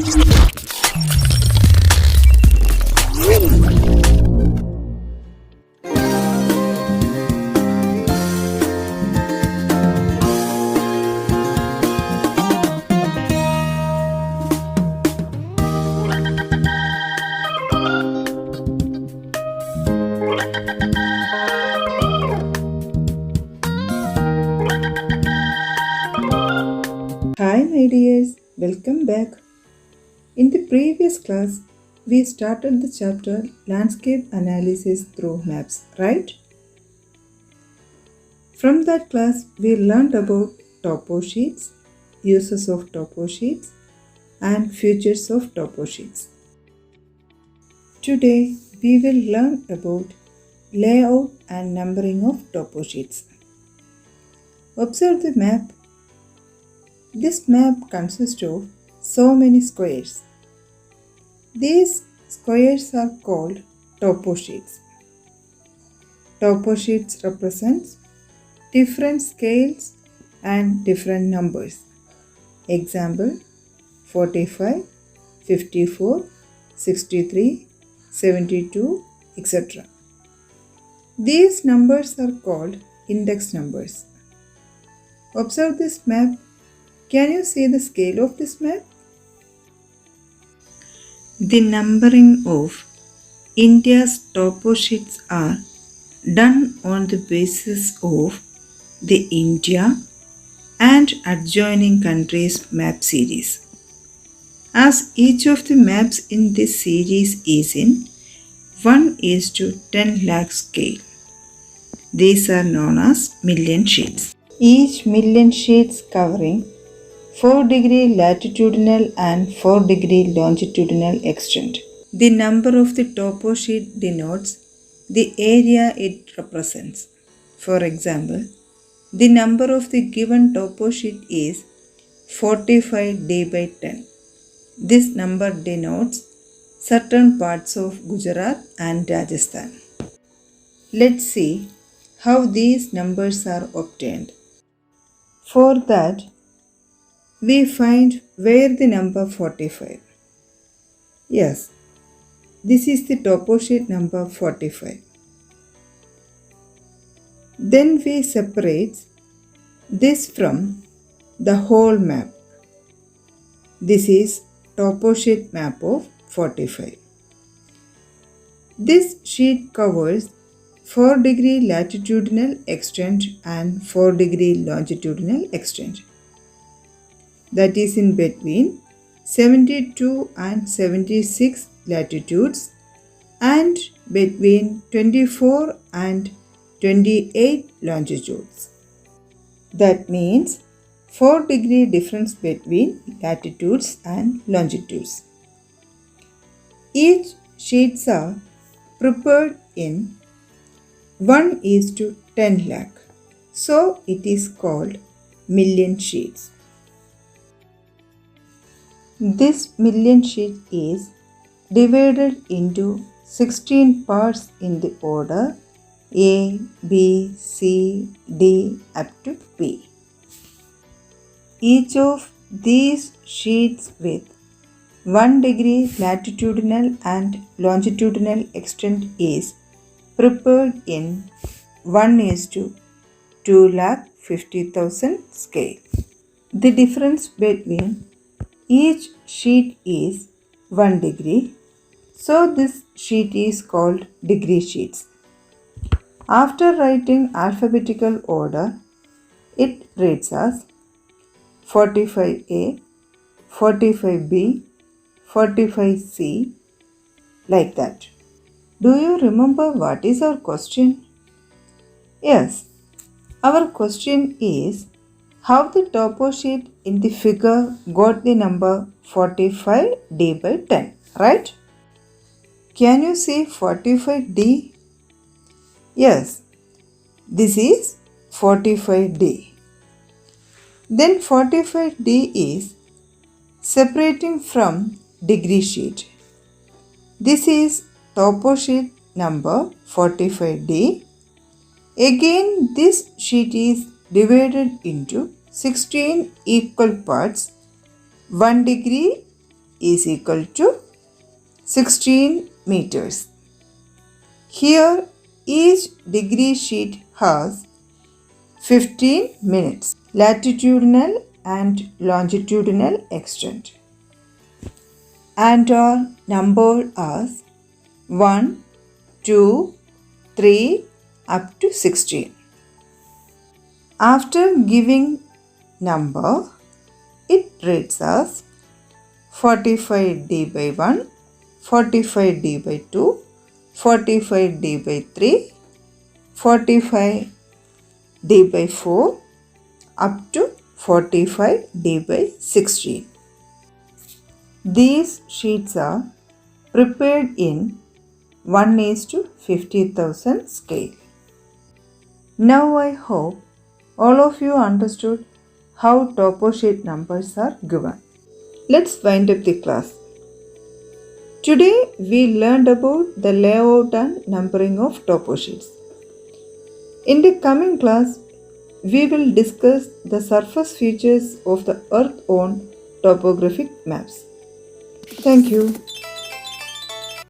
Hi, my dears, welcome back. In the previous class, we started the chapter Landscape Analysis through Maps, right? From that class, we learned about topo sheets, uses of topo sheets, and features of topo sheets. Today, we will learn about layout and numbering of topo sheets. Observe the map. This map consists of so many squares. These squares are called topo sheets. Topo sheets represent different scales and different numbers. Example 45, 54, 63, 72, etc. These numbers are called index numbers. Observe this map. Can you see the scale of this map? The numbering of India's topo sheets are done on the basis of the India and adjoining countries map series. As each of the maps in this series is in 1:10 lakh scale. These are known as million sheets. Each million sheets covering 4-degree latitudinal and 4-degree longitudinal extent. The number of the topo sheet denotes the area it represents. For example, the number of the given topo sheet is 45d/10. This number denotes certain parts of Gujarat and Rajasthan. Let's see how these numbers are obtained. For that, we find where the number 45. Yes, this is the topo sheet number 45. Then we separate this from the whole map. This is topo sheet map of 45. This sheet covers 4-degree latitudinal extent and 4-degree longitudinal extent. That is in between 72 and 76 latitudes and between 24 and 28 longitudes. That means 4-degree difference between latitudes and longitudes. Each sheets are prepared in 1:10 lakh. So it is called million sheets. This million sheet is divided into 16 parts in the order A, B, C, D up to P. Each of these sheets with 1-degree latitudinal and longitudinal extent is prepared in 1:250,000 scale. The difference between each sheet is 1 degree, so this sheet is called degree sheets. After writing alphabetical order, it reads as 45A, 45B, 45C, like that. Do you remember what is our question? Yes, our question is how the topo sheet in the figure got the number 45d/10, right? Can you see 45d? Yes, this is 45d. Then 45d is separating from degree sheet. This is topo sheet number 45d. Again, this sheet is divided into 16 equal parts, 1 degree is equal to 16 meters. Here each degree sheet has 15 minutes latitudinal and longitudinal extent and are numbered as 1, 2, 3 up to 16. After giving number, it reads as 45d by 1, 45d by 2, 45d by 3, 45d by 4 up to 45d by 16. These sheets are prepared in 1:50,000 scale. Now I hope all of you understood how topo sheet numbers are given. Let's wind up the class. Today we learned about the layout and numbering of topo sheets. In the coming class, we will discuss the surface features of the earth on topographic maps. Thank you.